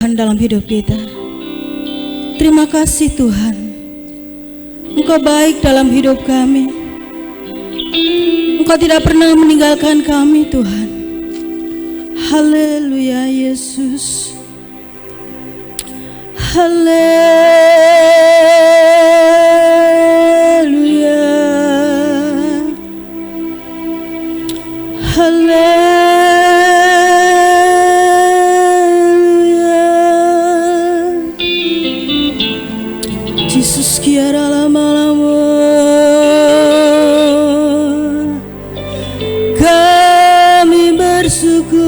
kerjakan dalam hidup kita. Terima kasih Tuhan, Engkau baik dalam hidup kami. Engkau tidak pernah meninggalkan kami Tuhan. Haleluya Yesus. Haleluya. Haleluya. Jesus kiara lama-lama kami bersyukur.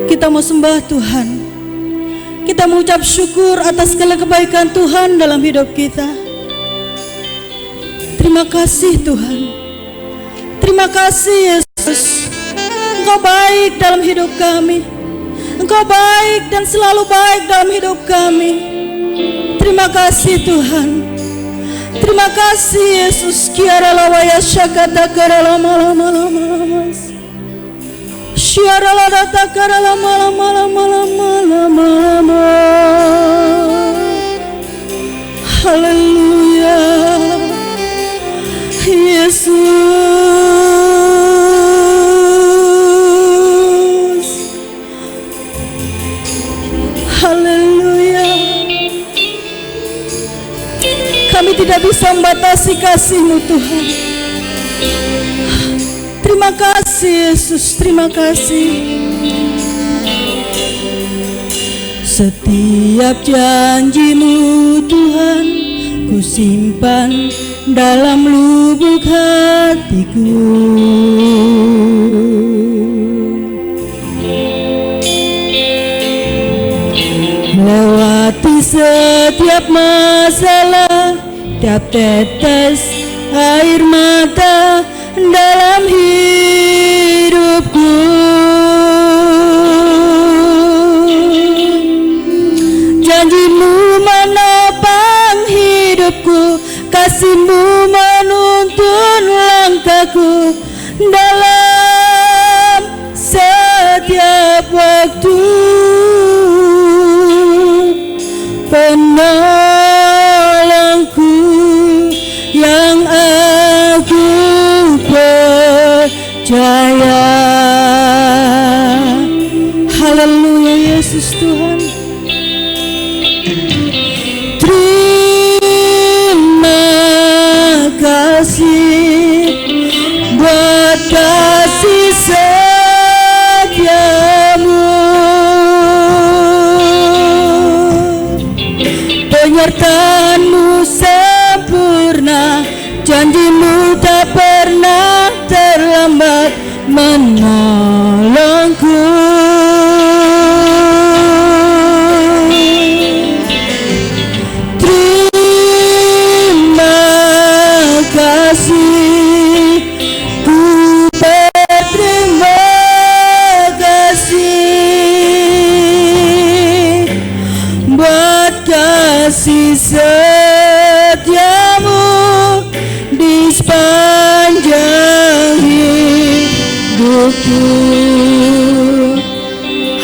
Kita mau sembah Tuhan. Kita mau ucap syukur atas segala kebaikan Tuhan dalam hidup kita. Terima kasih Tuhan. Terima kasih Yesus. Engkau baik dalam hidup kami. Engkau baik dan selalu baik dalam hidup kami. Terima kasih Tuhan. Terima kasih Yesus. Kiara lawaya syakata kara lama-lama. Syara ladata kara lama-lama. Haleluya. Yesus. Haleluya. Kami tidak bisa membatasi kasih-Mu Tuhan. Terima kasih Yesus, terima kasih. Setiap janji-Mu Tuhan ku simpan dalam lubuk hatiku. Lewati setiap masalah, tiap tetes air mata dalam hidupku. Janji-Mu menopang hidupku, kasih-Mu menuntun langkahku dalam setiap waktu. Penolongku yang aku percaya. Haleluya Yesus Tuhan. Terima kasih buat kasih setia-Mu, penyertaan-Mu sempurna, janji-Mu tak pernah terlambat menolongku. Terima kasih, ku berterima kasih buat kasih setia-Mu di sepanjang hidupku.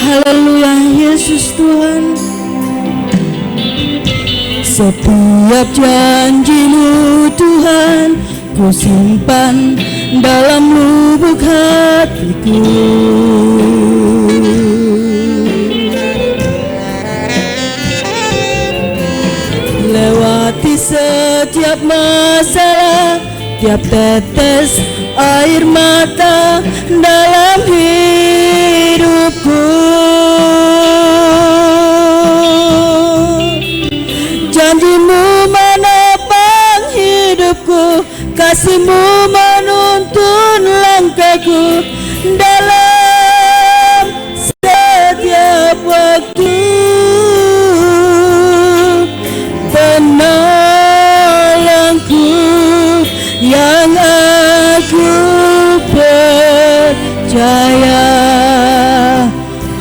Haleluya Yesus Tuhan. Setiap janji-Mu Tuhan ku simpan dalam lubuk hatiku. Lewati setiap masalah, tiap tetes air mata dalam hidupku. Janji-Mu menopang hidupku, kasih-Mu menuntun langkahku dalam setiap waktu. Penolongku yang aku percaya.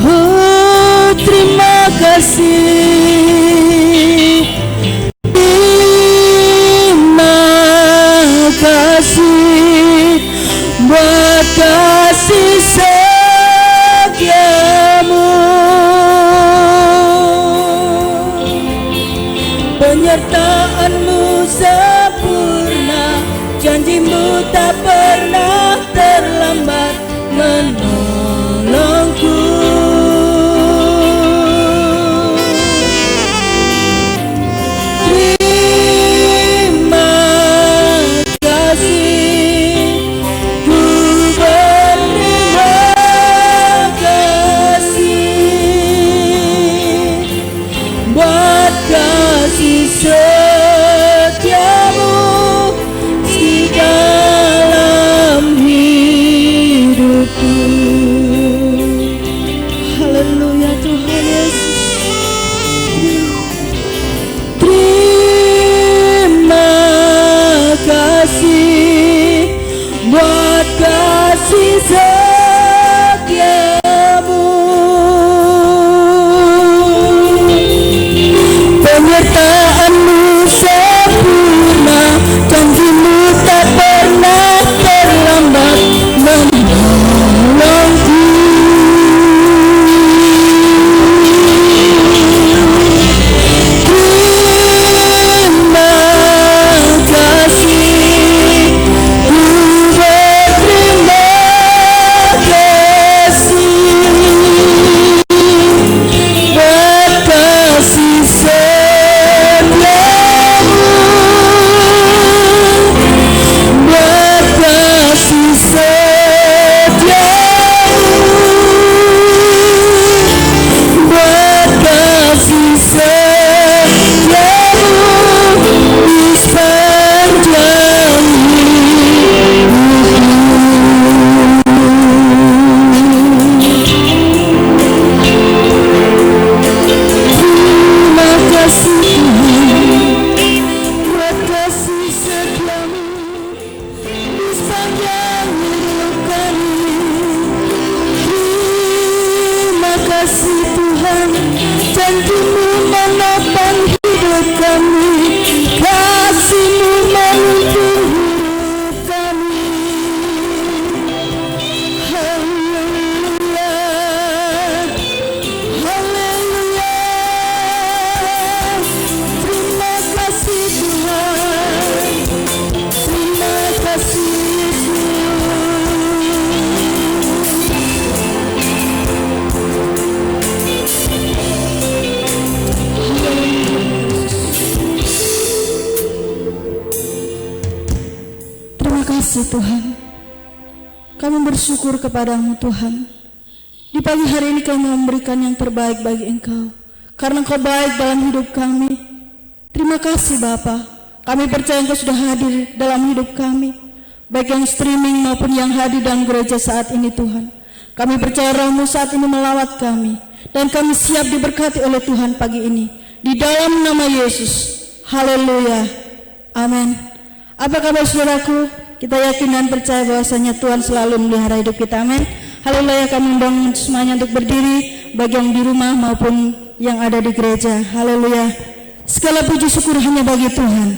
Oh, terima kasih. Terima kasih buat kasih setiamu, penyertaanmu sempurna, janjimu tak pernah terlambat menolongku. Setiamu di dalam hidupku. Haleluya Tuhan Yesus. Terima kasih buat kasih setiamu, penyertaanmu sempurna, janjimu tak pernah terlambat menolongku. Terima kasih, ku berterima kasih, berkasih Tuhan, janjimu menopang hidup kami, kasih-Mu menuntun hidup kami. Haleluya, haleluya. Terima kasih Tuhan, terima kasih Yesus. Terima kasih Tuhan, kami bersyukur kepadamu Tuhan. Di pagi hari ini kami memberikan yang terbaik bagi Engkau, karena Engkau baik dalam hidup kami. Terima kasih Bapa, kami percaya Engkau sudah hadir dalam hidup kami, baik yang streaming maupun yang hadir dalam gereja saat ini Tuhan. Kami percaya Roh-Mu saat ini melawat kami, dan kami siap diberkati oleh Tuhan pagi ini, di dalam nama Yesus. Haleluya, amin. Apa kabar saudaraku? Kita yakin dan percaya bahwasanya Tuhan selalu melihara hidup kita, amin. Haleluya, kami undang semuanya untuk berdiri, bagi yang di rumah maupun yang ada di gereja. Haleluya. Segala puji syukur hanya bagi Tuhan,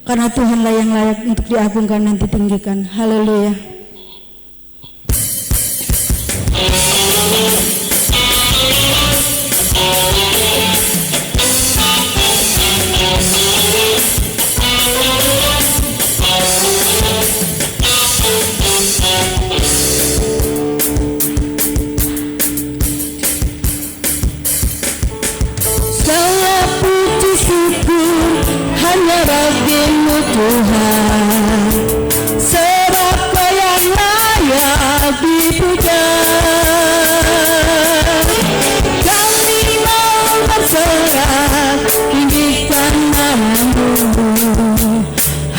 karena Tuhanlah yang layak untuk diagungkan dan ditinggikan. Haleluya. Hanya bagimu Tuhan, sebab Kau yang layak dipuja. Kami mau berserah, tinggikan nama-Mu.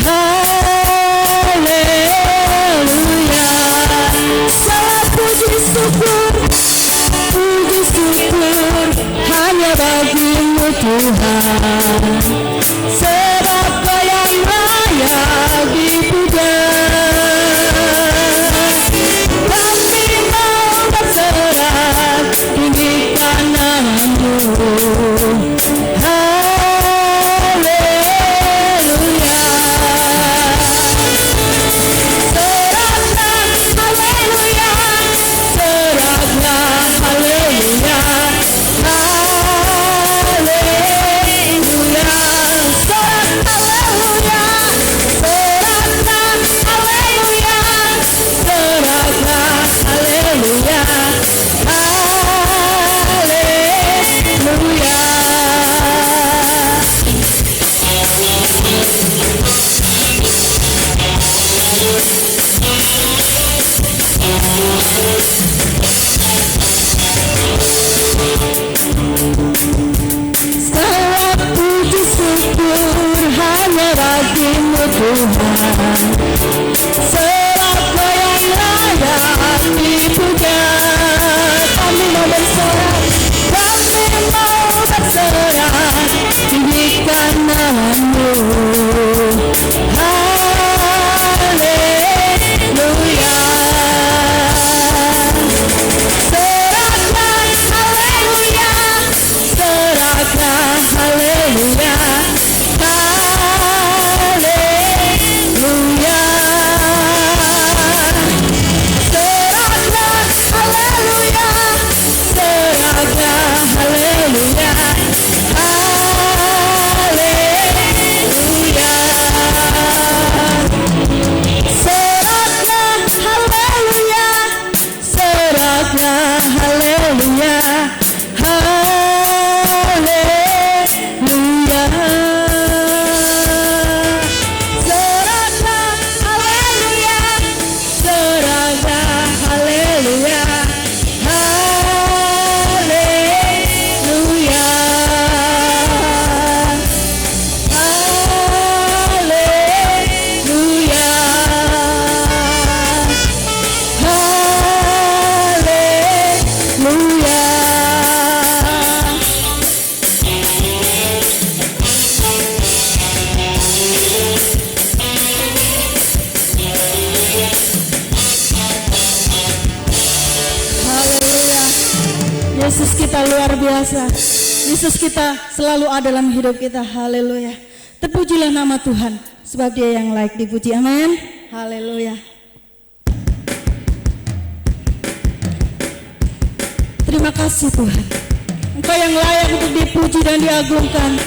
Haleluya. Segala puji syukur hanya bagimu Tuhan, sebab Kau yang layak dipuja. Kami mau berserah, tinggikan nama-Mu. Haleluya. Serahkan haleluya. Segala puji syukur hanya bagimu Tuhan. Segala yang layak dipuja. Kami mau bersorak, kami mau bersorak tinggikan namamu. Haleluya. Serahkan haleluya, serahkan haleluya, haleluya. Serahkan haleluya, serahkan haleluya, haleluya. Serahkan haleluya, serahkan haleluya, haleluya. Serahkan haleluya, serahkan haleluya, haleluya, haleluya, haleluya. Haleluya. Yesus kita luar biasa. Yesus kita selalu ada dalam hidup kita. Haleluya. Terpujilah nama Tuhan, sebab Dia yang layak dipuji. Amin. Haleluya. Terima kasih Tuhan. Engkau yang layak untuk dipuji dan diagungkan.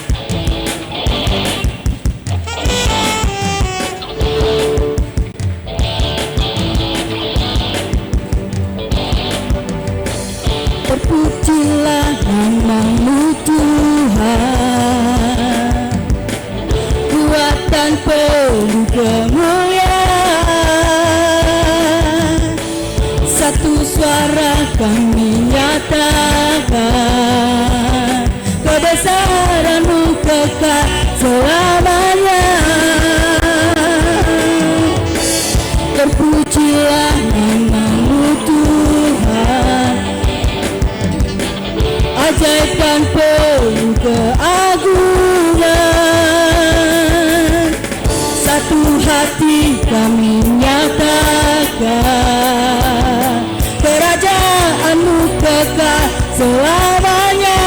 Terpujilah namamu Tuhan, kuatan penuh kemuliaan. Satu suara kami nyatakan, kebesaran-Mu kekal selamanya. Terpujilah namamu Tuhan, ajaib dan penuh keagungan. Satu hati kami nyatakan, kerajaan-Mu kekal selamanya.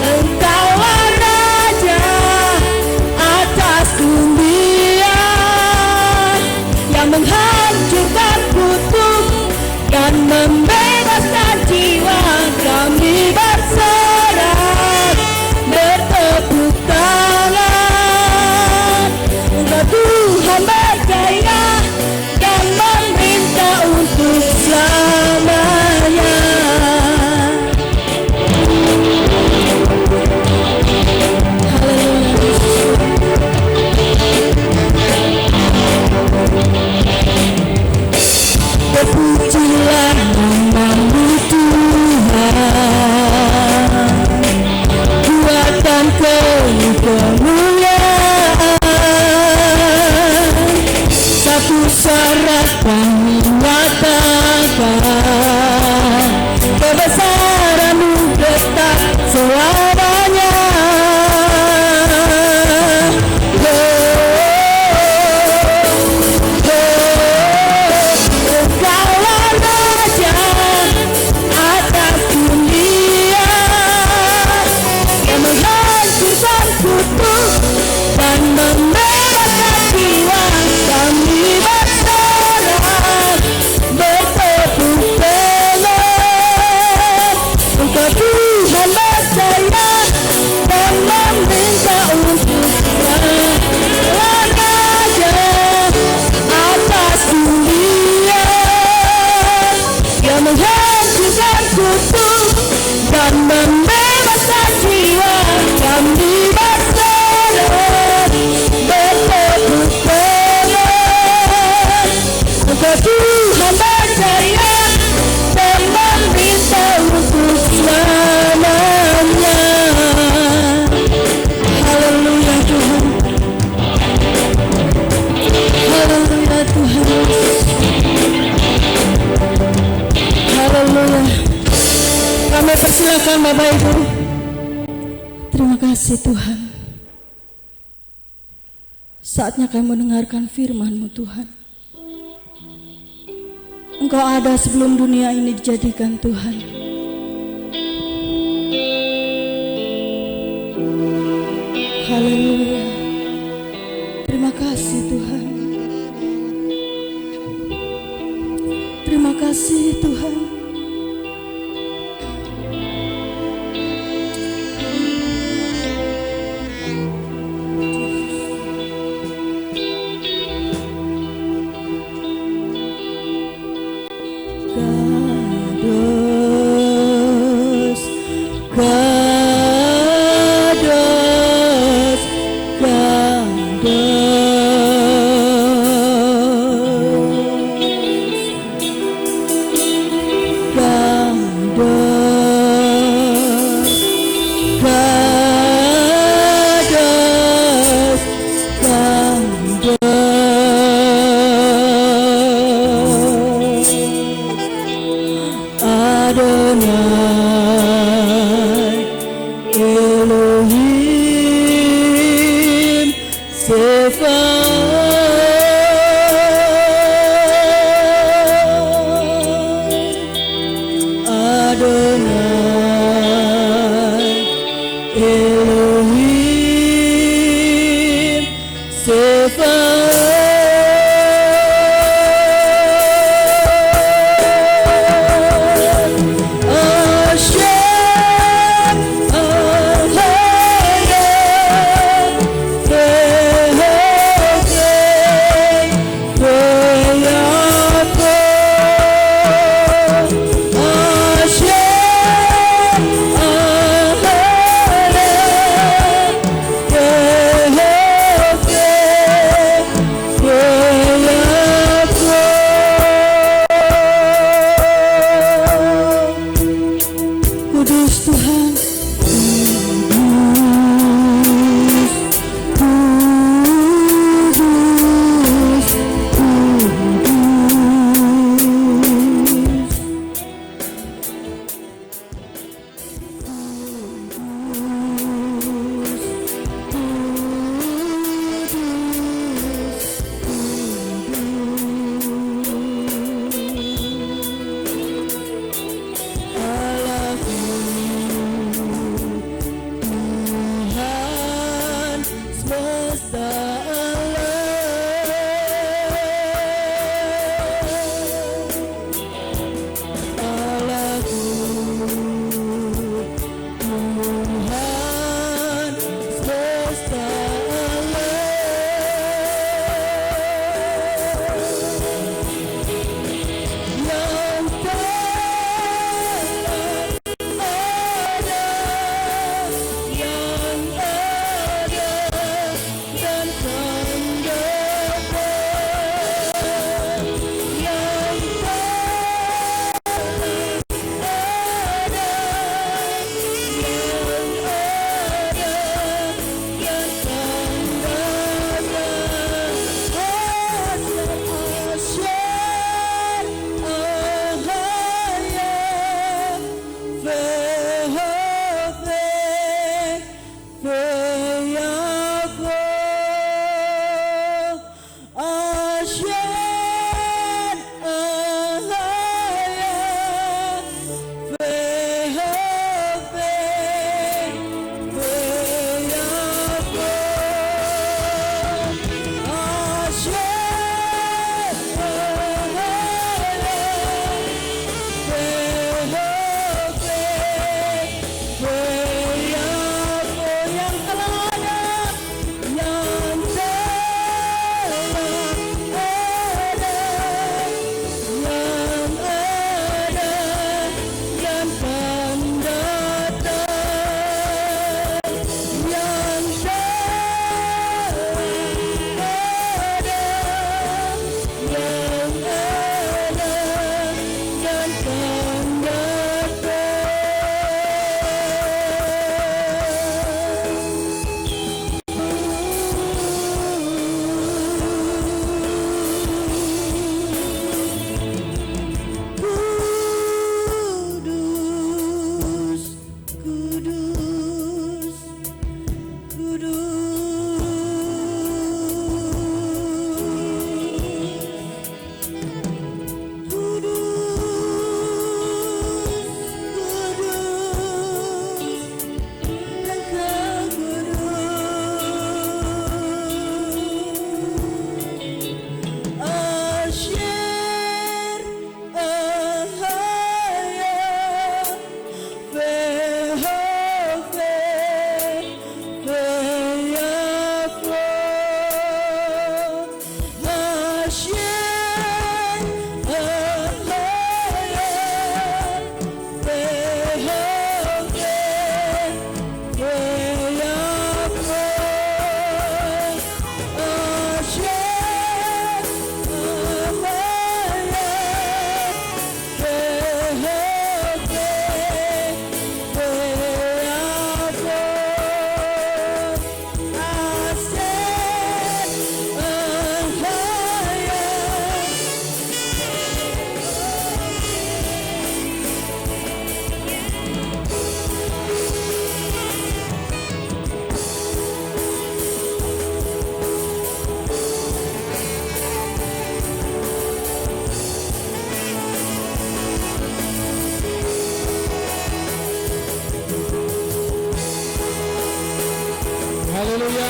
Engkaulah Raja atas dunia, yang menghancurkan kutub dan membebaskan jiwa. Kami bersorak, bertepuk tangan, Engkau Tuhan berkata. Bapak Ibu. Terima kasih Tuhan. Saatnya kami mendengarkan firman-Mu Tuhan. Engkau ada sebelum dunia ini dijadikan Tuhan. Haleluya. Terima kasih Tuhan. Terima kasih Tuhan. dan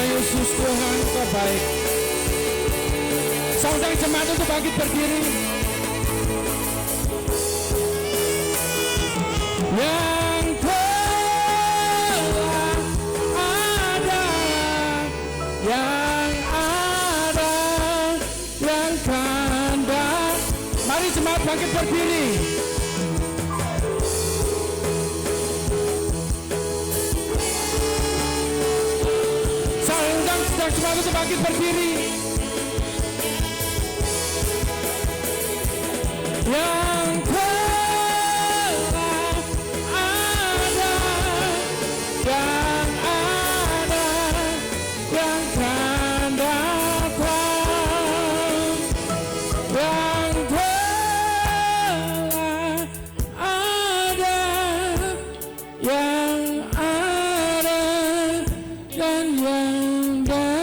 Yesus, Tuhan Kau baik. Saudara jemaat untuk bangkit berdiri. Yang telah ada, yang ada, yang akan datang. Mari jemaat bangkit berdiri. Sedang jemaat untuk bangkit berdiri. Yang telah ada, yang ada, yang akan datang. Yang telah ada, yang ada, dan yang datang.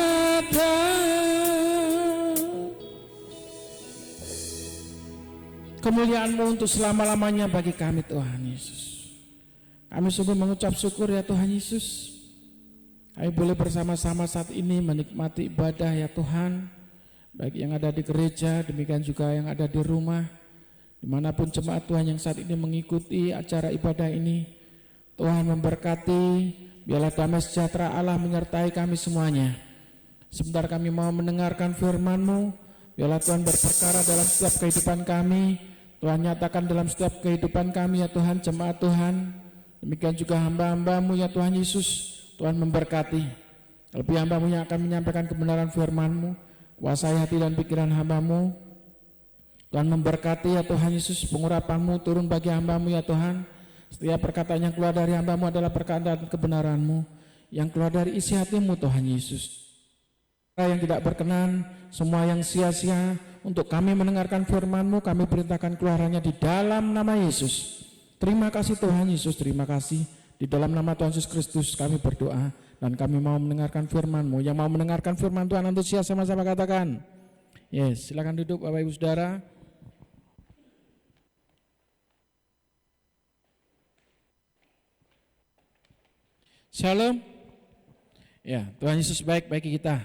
Kemuliaan-Mu untuk selama-lamanya bagi kami Tuhan Yesus. Kami sungguh mengucap syukur ya Tuhan Yesus. Kami boleh bersama-sama saat ini menikmati ibadah ya Tuhan. Baik yang ada di gereja, demikian juga yang ada di rumah. Dimanapun jemaat Tuhan yang saat ini mengikuti acara ibadah ini, Tuhan memberkati, biarlah damai sejahtera Allah menyertai kami semuanya. Sebentar kami mau mendengarkan firman-Mu, biarlah Tuhan berperkara dalam setiap kehidupan kami. Tuhan nyatakan dalam setiap kehidupan kami ya Tuhan, jemaat Tuhan. Demikian juga hamba-hamba-Mu ya Tuhan Yesus, Tuhan memberkati. Lebih hamba-Mu yang akan menyampaikan kebenaran firman-Mu, kuasai hati dan pikiran hamba-Mu. Tuhan memberkati ya Tuhan Yesus, pengurapan-Mu turun bagi hamba-Mu ya Tuhan. Setiap perkataan yang keluar dari hamba-Mu adalah perkataan dan kebenaran-Mu, yang keluar dari isi hati-Mu Tuhan Yesus. Yang tidak berkenan, semua yang sia-sia, untuk kami mendengarkan firman-Mu, kami perintahkan keluarannya di dalam nama Yesus. Terima kasih Tuhan Yesus, terima kasih. Di dalam nama Tuhan Yesus Kristus kami berdoa, dan kami mau mendengarkan firman-Mu. Yang mau mendengarkan firman Tuhan antusias sama-sama katakan. Yes, silakan duduk Bapak Ibu Saudara. Shalom. Ya, Tuhan Yesus baik bagi kita.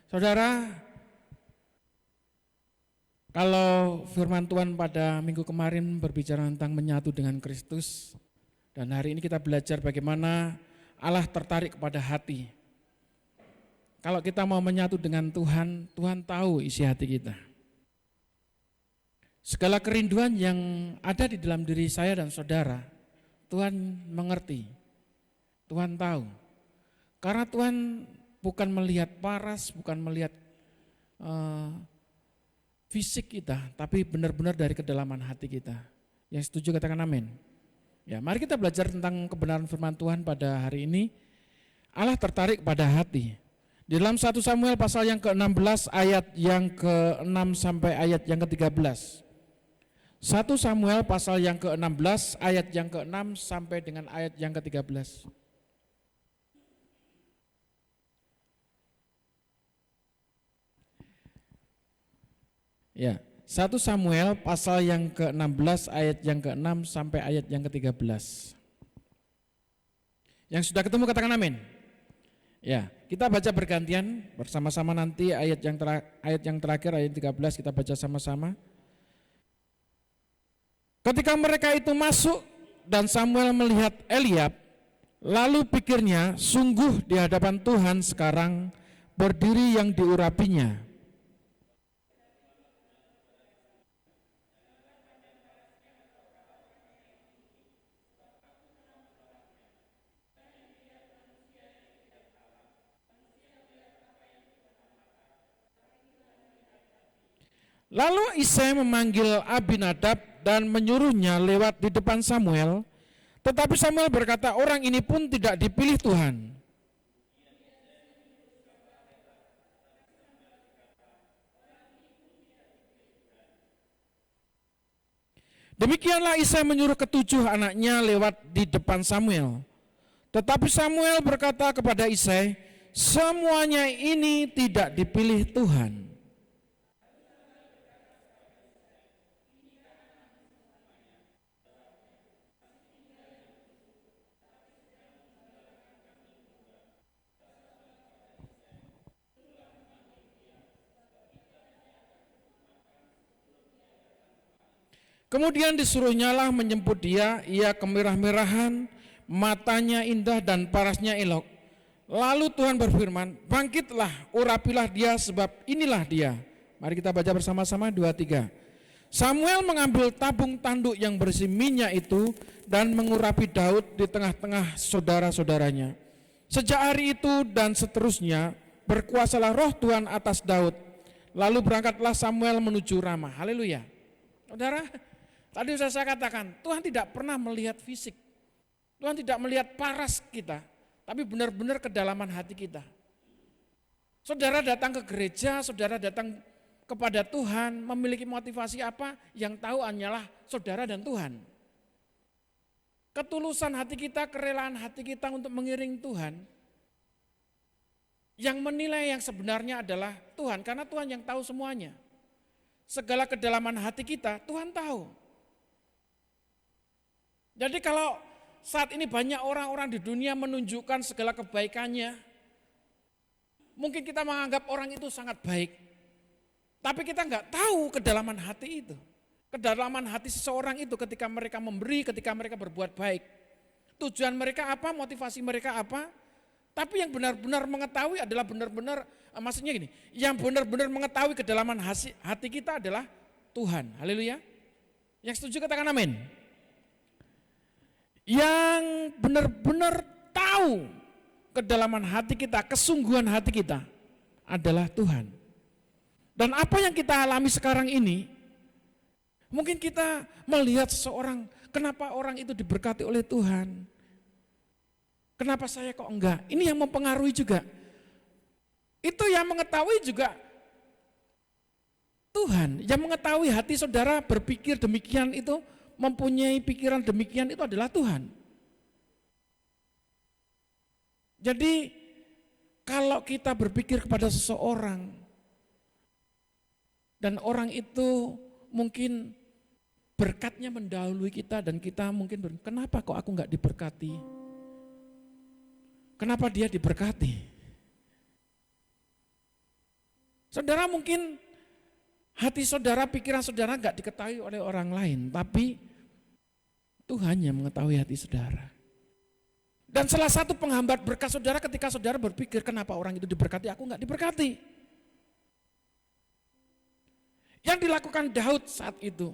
Saudara, kalau firman Tuhan pada minggu kemarin berbicara tentang menyatu dengan Kristus, dan hari ini kita belajar bagaimana Allah tertarik kepada hati. Kalau kita mau menyatu dengan Tuhan, Tuhan tahu isi hati kita. Segala kerinduan yang ada di dalam diri saya dan saudara, Tuhan mengerti, Tuhan tahu. Karena Tuhan bukan melihat paras, bukan melihat fisik kita, tapi benar-benar dari kedalaman hati kita. Yang setuju katakan amin. Ya, mari kita belajar tentang kebenaran firman Tuhan pada hari ini. Allah tertarik pada hati. Di dalam 1 Samuel pasal yang ke-16 ayat yang ke-6 sampai ayat yang ke-13. 1 Samuel pasal yang ke-16 ayat yang ke-6 sampai dengan ayat yang ke-13. Ya, 1 Samuel pasal yang ke-16 ayat yang ke-6 sampai ayat yang ke-13. Yang sudah ketemu katakan amin. Ya, kita baca bergantian bersama-sama nanti ayat yang terakhir ayat 13 kita baca sama-sama. Ketika mereka itu masuk dan Samuel melihat Eliab, lalu pikirnya, sungguh di hadapan Tuhan sekarang berdiri yang diurapinya. Lalu Isai memanggil Abinadab dan menyuruhnya lewat di depan Samuel. Tetapi Samuel berkata, orang ini pun tidak dipilih Tuhan. Demikianlah Isai menyuruh ketujuh anaknya lewat di depan Samuel. Tetapi Samuel berkata kepada Isai, semuanya ini tidak dipilih Tuhan. Kemudian disuruhnyalah menjemput dia, ia kemerah-merahan, matanya indah dan parasnya elok. Lalu Tuhan berfirman, bangkitlah, urapilah dia sebab inilah dia. Mari kita baca bersama-sama 2-3. Samuel mengambil tabung tanduk yang berisi minyak itu dan mengurapi Daud di tengah-tengah saudara-saudaranya. Sejak hari itu dan seterusnya berkuasalah roh Tuhan atas Daud. Lalu berangkatlah Samuel menuju Ramah. Haleluya. Saudara, tadi saya katakan, Tuhan tidak pernah melihat fisik. Tuhan tidak melihat paras kita, tapi benar-benar kedalaman hati kita. Saudara datang ke gereja, saudara datang kepada Tuhan, memiliki motivasi apa? Yang tahu hanyalah saudara dan Tuhan. Ketulusan hati kita, kerelaan hati kita untuk mengiring Tuhan, yang menilai yang sebenarnya adalah Tuhan, karena Tuhan yang tahu semuanya. Segala kedalaman hati kita, Tuhan tahu. Jadi kalau saat ini banyak orang-orang di dunia menunjukkan segala kebaikannya, mungkin kita menganggap orang itu sangat baik, tapi kita nggak tahu kedalaman hati itu. Kedalaman hati seseorang itu ketika mereka memberi, ketika mereka berbuat baik. Tujuan mereka apa, motivasi mereka apa, tapi yang benar-benar mengetahui adalah benar-benar, maksudnya gini, yang benar-benar mengetahui kedalaman hati kita adalah Tuhan. Haleluya. Yang setuju katakan amin. Yang benar-benar tahu kedalaman hati kita, kesungguhan hati kita adalah Tuhan. Dan apa yang kita alami sekarang ini, mungkin kita melihat seseorang, kenapa orang itu diberkati oleh Tuhan, kenapa saya kok enggak? Ini yang mempengaruhi juga. Itu yang mengetahui juga Tuhan, yang mengetahui hati saudara berpikir demikian itu, mempunyai pikiran demikian itu adalah Tuhan. Jadi kalau kita berpikir kepada seseorang dan orang itu mungkin berkatnya mendahului kita dan kita mungkin kenapa kok aku enggak diberkati? Kenapa dia diberkati? Saudara mungkin hati saudara, pikiran saudara enggak diketahui oleh orang lain, tapi Tuhan yang mengetahui hati saudara. Dan salah satu penghambat berkat saudara ketika saudara berpikir kenapa orang itu diberkati, aku enggak diberkati. Yang dilakukan Daud saat itu,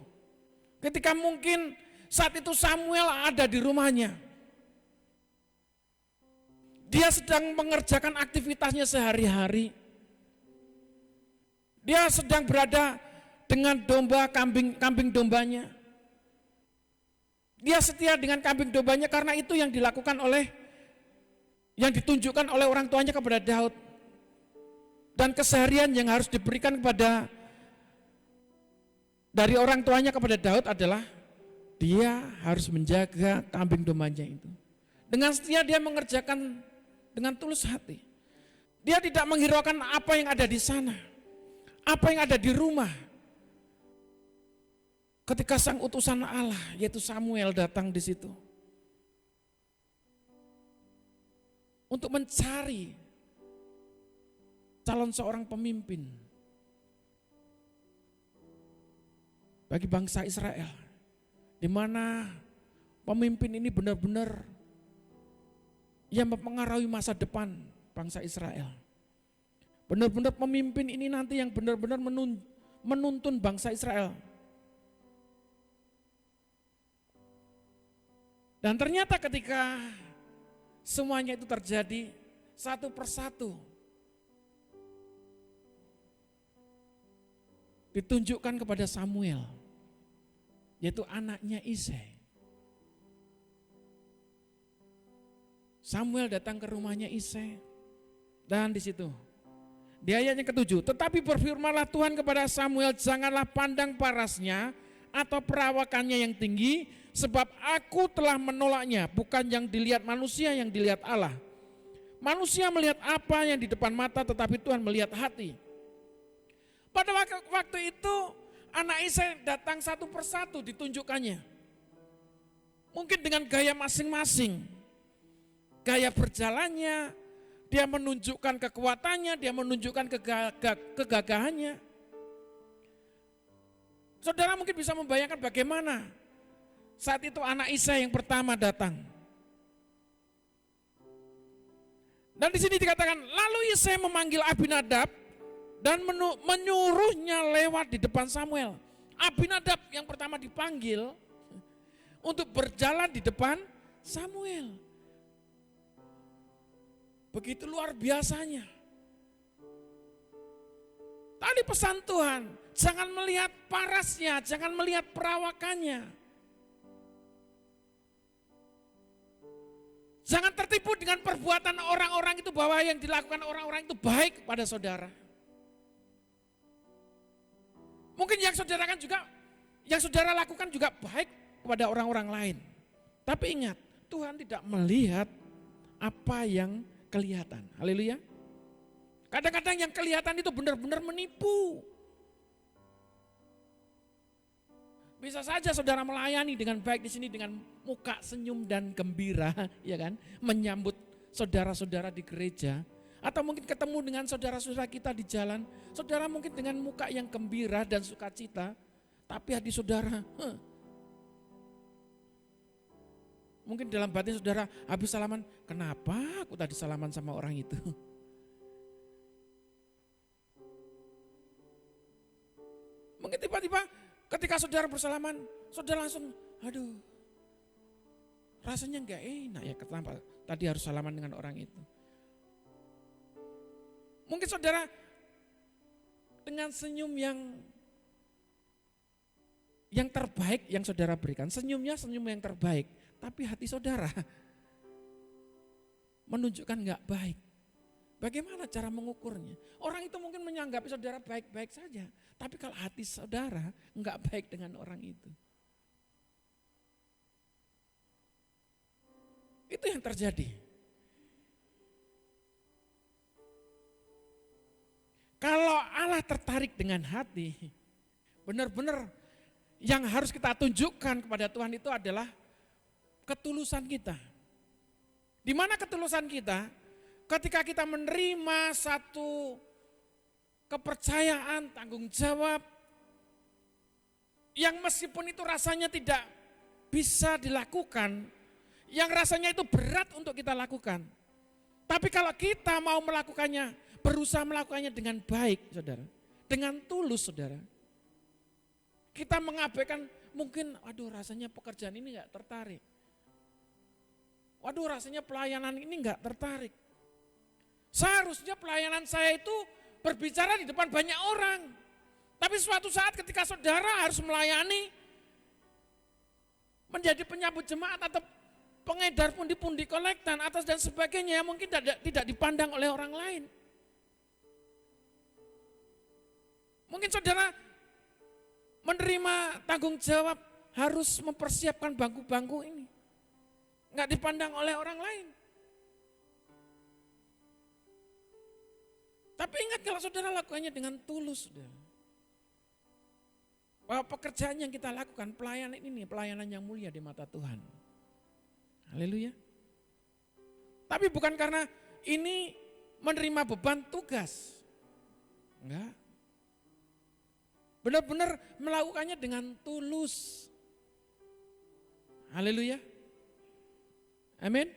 ketika mungkin saat itu Samuel ada di rumahnya, dia sedang mengerjakan aktivitasnya sehari-hari, dia sedang berada dengan domba, kambing dombanya, dia setia dengan kambing dombanya karena itu yang dilakukan oleh, yang ditunjukkan oleh orang tuanya kepada Daud, dan keseharian yang harus diberikan kepada dari orang tuanya kepada Daud adalah dia harus menjaga kambing dombanya itu. Dengan setia dia mengerjakan dengan tulus hati. Dia tidak menghiraukan apa yang ada di sana, apa yang ada di rumah. Ketika sang utusan Allah yaitu Samuel datang di situ untuk mencari calon seorang pemimpin bagi bangsa Israel, di mana pemimpin ini benar-benar yang mempengaruhi masa depan bangsa Israel. Benar-benar pemimpin ini nanti yang benar-benar menuntun bangsa Israel. Dan ternyata ketika semuanya itu terjadi satu persatu, ditunjukkan kepada Samuel, yaitu anaknya Isai. Samuel datang ke rumahnya Isai, dan di situ di ayat yang ke-7, tetapi berfirmanlah Tuhan kepada Samuel, janganlah pandang parasnya atau perawakannya yang tinggi, sebab aku telah menolaknya, bukan yang dilihat manusia, yang dilihat Allah. Manusia melihat apa yang di depan mata, tetapi Tuhan melihat hati. Pada waktu itu anak Isai datang satu persatu ditunjukkannya. Mungkin dengan gaya masing-masing. Gaya berjalannya, dia menunjukkan kekuatannya, dia menunjukkan kegagahannya. Saudara mungkin bisa membayangkan bagaimana saat itu anak Isai yang pertama datang. Dan di sini dikatakan, lalu Isai memanggil Abinadab dan menyuruhnya lewat di depan Samuel. Abinadab yang pertama dipanggil untuk berjalan di depan Samuel. Begitu luar biasanya. Tadi pesan Tuhan, jangan melihat parasnya, jangan melihat perawakannya. Jangan tertipu dengan perbuatan orang-orang itu bahwa yang dilakukan orang-orang itu baik kepada saudara. Mungkin yang saudara lakukan juga baik kepada orang-orang lain. Tapi ingat, Tuhan tidak melihat apa yang kelihatan. Haleluya. Kadang-kadang yang kelihatan itu benar-benar menipu. Bisa saja saudara melayani dengan baik di sini dengan muka senyum dan gembira, ya kan? Menyambut saudara-saudara di gereja, atau mungkin ketemu dengan saudara-saudara kita di jalan. Saudara mungkin dengan muka yang gembira dan sukacita, tapi hati saudara, mungkin dalam batin saudara habis salaman, kenapa aku tadi salaman sama orang itu? Mungkin tiba-tiba ketika saudara bersalaman, saudara langsung, aduh, rasanya nggak enak ya kenapa tadi harus salaman dengan orang itu. Mungkin saudara dengan senyum yang terbaik yang saudara berikan, senyumnya senyum yang terbaik, tapi hati saudara menunjukkan nggak baik. Bagaimana cara mengukurnya? Orang itu mungkin menyanggapi saudara baik-baik saja, tapi kalau hati saudara nggak baik dengan orang itu. Itu yang terjadi. Kalau Allah tertarik dengan hati, benar-benar yang harus kita tunjukkan kepada Tuhan itu adalah ketulusan kita. Di mana ketulusan kita? Ketika kita menerima satu kepercayaan, tanggung jawab, yang meskipun itu rasanya tidak bisa dilakukan, yang rasanya itu berat untuk kita lakukan. Tapi kalau kita mau melakukannya, berusaha melakukannya dengan baik, saudara, dengan tulus, saudara. Kita mengabaikan mungkin, aduh rasanya pekerjaan ini gak tertarik. Waduh rasanya pelayanan ini gak tertarik. Seharusnya pelayanan saya itu berbicara di depan banyak orang. Tapi suatu saat ketika saudara harus melayani, menjadi penyambut jemaat atau pengedar pundi-pundi kolektan atas dan sebagainya yang mungkin tidak dipandang oleh orang lain. Mungkin saudara menerima tanggung jawab harus mempersiapkan bangku-bangku ini. Nggak dipandang oleh orang lain. Tapi ingat kalau saudara lakukannya dengan tulus, saudara. Bahwa pekerjaan yang kita lakukan, pelayanan ini, pelayanan yang mulia di mata Tuhan. Haleluya. Tapi bukan karena ini menerima beban tugas. Enggak. Benar-benar melakukannya dengan tulus. Haleluya. Amin.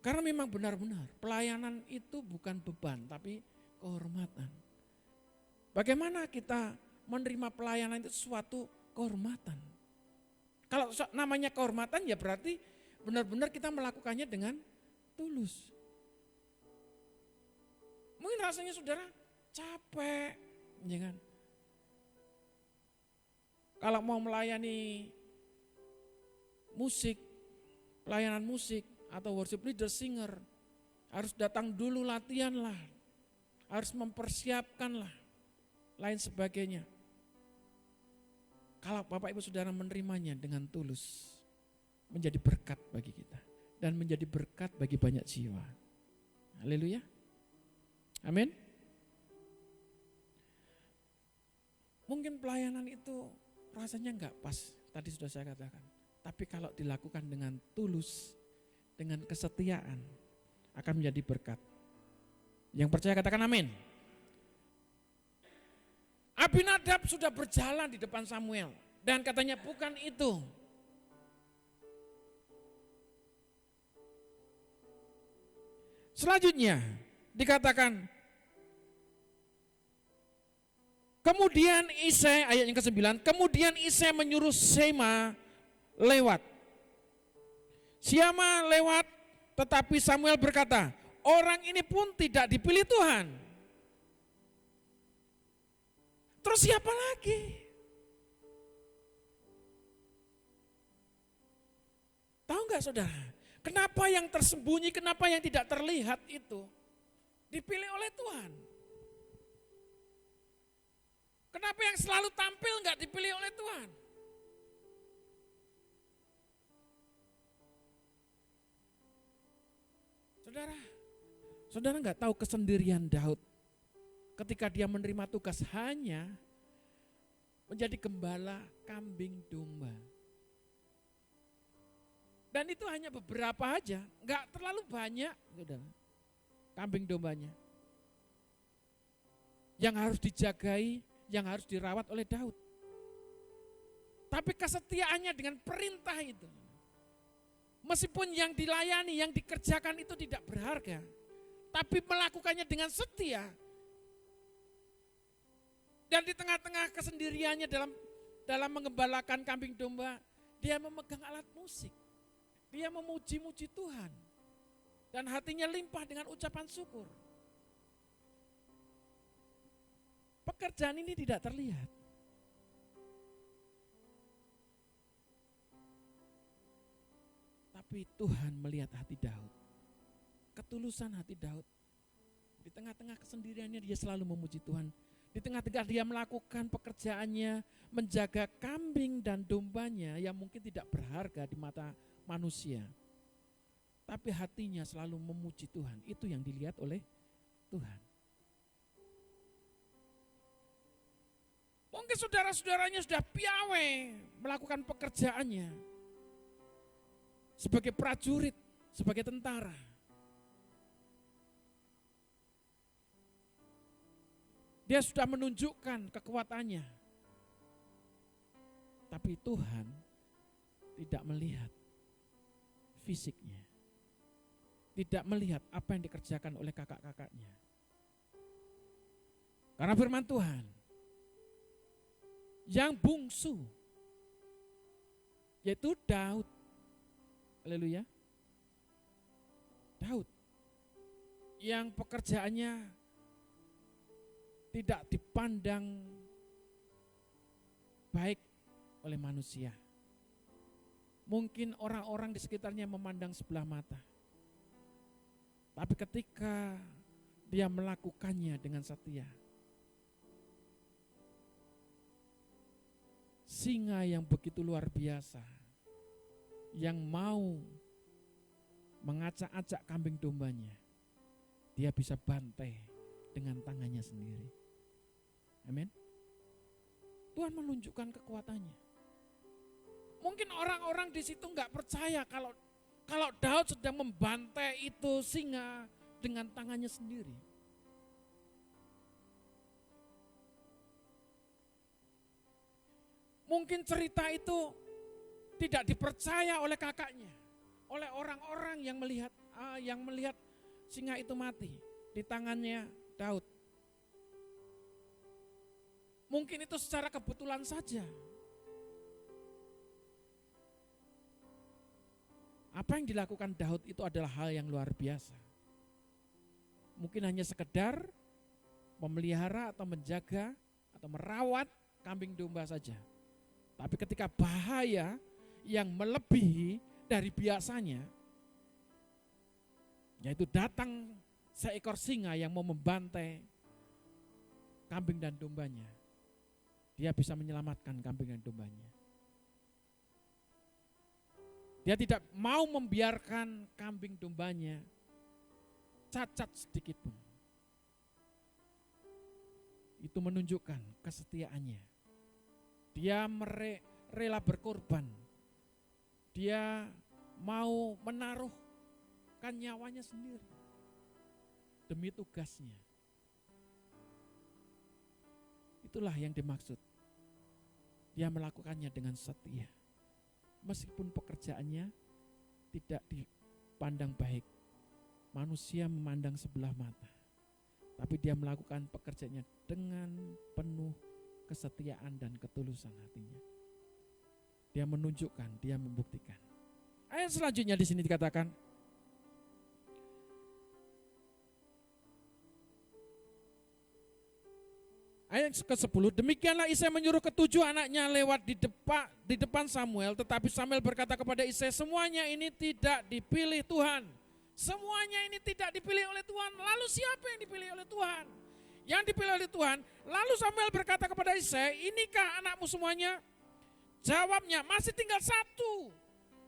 Karena memang benar-benar pelayanan itu bukan beban tapi kehormatan. Bagaimana kita menerima pelayanan itu suatu kehormatan. Kalau namanya kehormatan ya berarti benar-benar kita melakukannya dengan tulus. Mungkin rasanya saudara capek, ya kan? Kalau mau melayani musik, pelayanan musik, atau worship leader, singer, harus datang dulu latihan lah, harus mempersiapkan lah, lain sebagainya. Kalau Bapak Ibu Saudara menerimanya dengan tulus, menjadi berkat bagi kita dan menjadi berkat bagi banyak jiwa. Haleluya. Amin. Mungkin pelayanan itu rasanya enggak pas, tadi sudah saya katakan. Tapi kalau dilakukan dengan tulus, dengan kesetiaan, akan menjadi berkat. Yang percaya katakan amin. Abinadab sudah berjalan di depan Samuel dan katanya bukan itu. Selanjutnya dikatakan, kemudian Isai, ayat yang ke-9, kemudian Isai menyuruh Shema lewat. Shema lewat, tetapi Samuel berkata, orang ini pun tidak dipilih Tuhan. Terus siapa lagi? Tahu nggak saudara? Kenapa yang tersembunyi, kenapa yang tidak terlihat itu dipilih oleh Tuhan? Kenapa yang selalu tampil nggak dipilih oleh Tuhan? Saudara nggak tahu kesendirian Daud ketika dia menerima tugas hanya menjadi gembala kambing domba. Dan itu hanya beberapa aja, nggak terlalu banyak, saudara, kambing dombanya. Yang harus dijagai, yang harus dirawat oleh Daud. Tapi kesetiaannya dengan perintah itu, meskipun yang dilayani, yang dikerjakan itu tidak berharga, tapi melakukannya dengan setia. Dan di tengah-tengah kesendiriannya dalam mengembalakan kambing domba, dia memegang alat musik. Dia memuji-muji Tuhan. Dan hatinya limpah dengan ucapan syukur. Pekerjaan ini tidak terlihat. Tapi Tuhan melihat hati Daud. Ketulusan hati Daud. Di tengah-tengah kesendiriannya dia selalu memuji Tuhan. Di tengah-tengah dia melakukan pekerjaannya, menjaga kambing dan dombanya yang mungkin tidak berharga di mata manusia. Tapi hatinya selalu memuji Tuhan. Itu yang dilihat oleh Tuhan. Mungkin saudara-saudaranya sudah piawai melakukan pekerjaannya. Sebagai prajurit, sebagai tentara. Dia sudah menunjukkan kekuatannya. Tapi Tuhan tidak melihat fisiknya. Tidak melihat apa yang dikerjakan oleh kakak-kakaknya. Karena firman Tuhan, yang bungsu, yaitu Daud. Haleluya. Daud yang pekerjaannya tidak dipandang baik oleh manusia. Mungkin orang-orang di sekitarnya memandang sebelah mata. Tapi ketika dia melakukannya dengan setia, singa yang begitu luar biasa, yang mau mengacak-acak kambing dombanya, dia bisa bantai dengan tangannya sendiri. Amin. Tuhan menunjukkan kekuatannya. Mungkin orang-orang di situ nggak percaya kalau Daud sedang membantai itu singa dengan tangannya sendiri. Mungkin cerita itu tidak dipercaya oleh kakaknya, oleh orang-orang yang melihat singa itu mati di tangannya Daud. Mungkin itu secara kebetulan saja. Apa yang dilakukan Daud itu adalah hal yang luar biasa. Mungkin hanya sekedar memelihara atau menjaga atau merawat kambing domba saja. Tapi ketika bahaya yang melebihi dari biasanya, yaitu datang seekor singa yang mau membantai kambing dan dombanya, dia bisa menyelamatkan kambing dan dombanya. Dia tidak mau membiarkan kambing dombanya cacat sedikit pun. Itu menunjukkan kesetiaannya. Dia rela berkorban. Dia mau menaruhkan nyawanya sendiri demi tugasnya. itulah yang dimaksud. Dia melakukannya dengan setia. Meskipun pekerjaannya tidak dipandang baik. Manusia memandang sebelah mata. Tapi dia melakukan pekerjaannya dengan penuh kesetiaan dan ketulusan hatinya. Dia menunjukkan, dia membuktikan. Ayat selanjutnya di sini dikatakan, ayat ke-10, demikianlah Isai menyuruh ketujuh anaknya lewat di depan Samuel, tetapi Samuel berkata kepada Isai, semuanya ini tidak dipilih Tuhan. Semuanya ini tidak dipilih oleh Tuhan. Lalu siapa yang dipilih oleh Tuhan? Yang dipilih oleh Tuhan. Lalu Samuel berkata kepada Isai, inikah anakmu semuanya? Jawabnya, masih tinggal satu,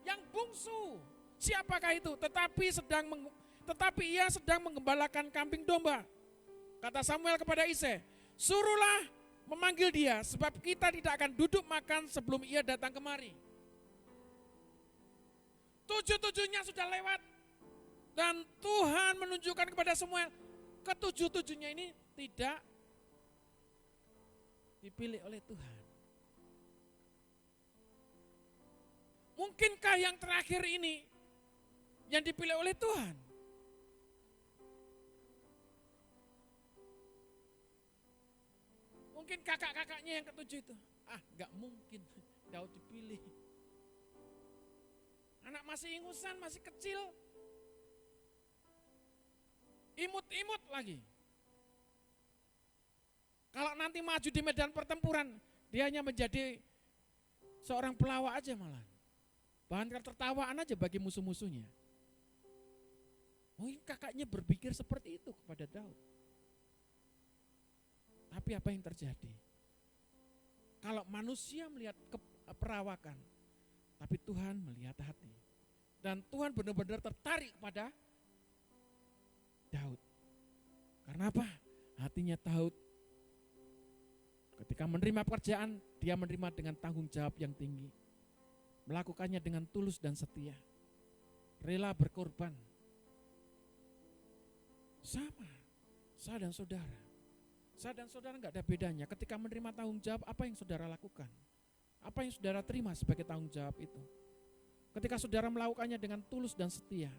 yang bungsu. Siapakah itu? Tetapi ia sedang menggembalakan kambing domba. Kata Samuel kepada Isai, suruhlah memanggil dia, sebab kita tidak akan duduk makan sebelum ia datang kemari. Tujuh-tujuhnya sudah lewat. Dan Tuhan menunjukkan kepada Samuel, ketujuh-tujuhnya ini tidak dipilih oleh Tuhan. Mungkinkah yang terakhir ini yang dipilih oleh Tuhan? Mungkin kakak-kakaknya yang ketujuh itu. Gak mungkin Daud dipilih. Anak masih ingusan, masih kecil. Imut-imut lagi. Kalau nanti maju di medan pertempuran, dia hanya menjadi seorang pelawak aja malah. Bahan tertawaan aja bagi musuh-musuhnya. Mungkin kakaknya berpikir seperti itu kepada Daud. Tapi apa yang terjadi? Kalau manusia melihat perawakan, tapi Tuhan melihat hati. Dan Tuhan benar-benar tertarik pada Daud. Karena apa? Hatinya Daud ketika menerima pekerjaan, dia menerima dengan tanggung jawab yang tinggi. Melakukannya dengan tulus dan setia. Rela berkorban. Sama, saya dan saudara. Saya dan saudara enggak ada bedanya. Ketika menerima tanggung jawab, apa yang saudara lakukan? Apa yang saudara terima sebagai tanggung jawab itu? Ketika saudara melakukannya dengan tulus dan setia.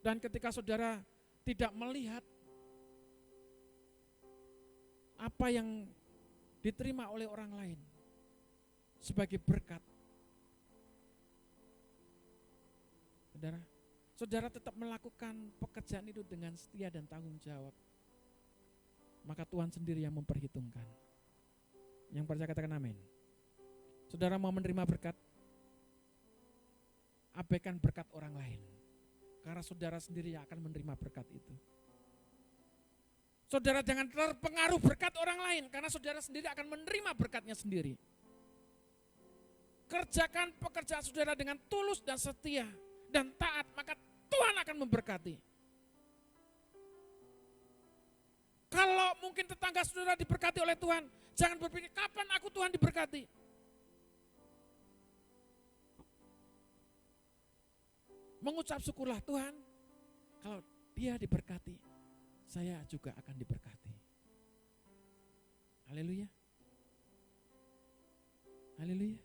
Dan ketika saudara tidak melihat apa yang diterima oleh orang lain sebagai berkat, saudara tetap melakukan pekerjaan itu dengan setia dan tanggung jawab, maka Tuhan sendiri yang memperhitungkan. Yang percaya katakan amin. Saudara mau menerima berkat, abaikan berkat orang lain. Karena saudara sendiri yang akan menerima berkat itu. Saudara jangan terpengaruh berkat orang lain, karena saudara sendiri akan menerima berkatnya sendiri. Kerjakan pekerjaan saudara dengan tulus dan setia dan taat, maka Tuhan akan memberkati. Kalau mungkin tetangga saudara diberkati oleh Tuhan, jangan berpikir kapan aku Tuhan diberkati. Mengucap syukurlah Tuhan, kalau dia diberkati, saya juga akan diberkati. Haleluya. Haleluya.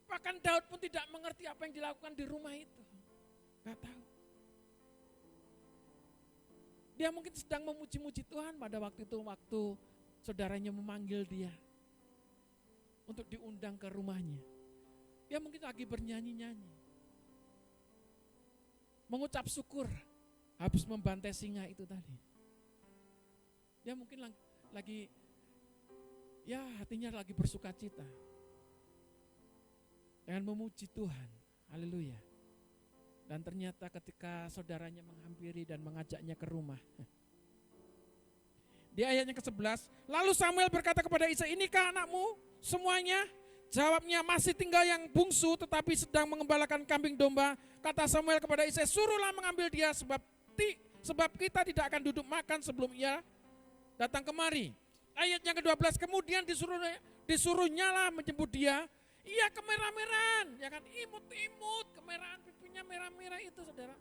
Bahkan Daud pun tidak mengerti apa yang dilakukan di rumah itu. Gak tahu. Dia mungkin sedang memuji-muji Tuhan pada waktu itu, waktu saudaranya memanggil dia untuk diundang ke rumahnya. Dia mungkin lagi bernyanyi-nyanyi. Mengucap syukur habis membantai singa itu tadi. Dia mungkin lagi hatinya lagi bersuka cita. Dengan memuji Tuhan. Haleluya. Dan ternyata ketika saudaranya menghampiri dan mengajaknya ke rumah. Di ayatnya ke-11, lalu Samuel berkata kepada Isai, inikah anakmu semuanya? Jawabnya, masih tinggal yang bungsu tetapi sedang mengembalakan kambing domba. Kata Samuel kepada Isai, suruhlah mengambil dia sebab kita tidak akan duduk makan sebelum ia datang kemari. Ayat yang ke-12, kemudian disuruhnyalah menjemput dia. Ia kemerah-merahan, ya kan, imut-imut, kemerahan pipinya merah-merah itu saudara.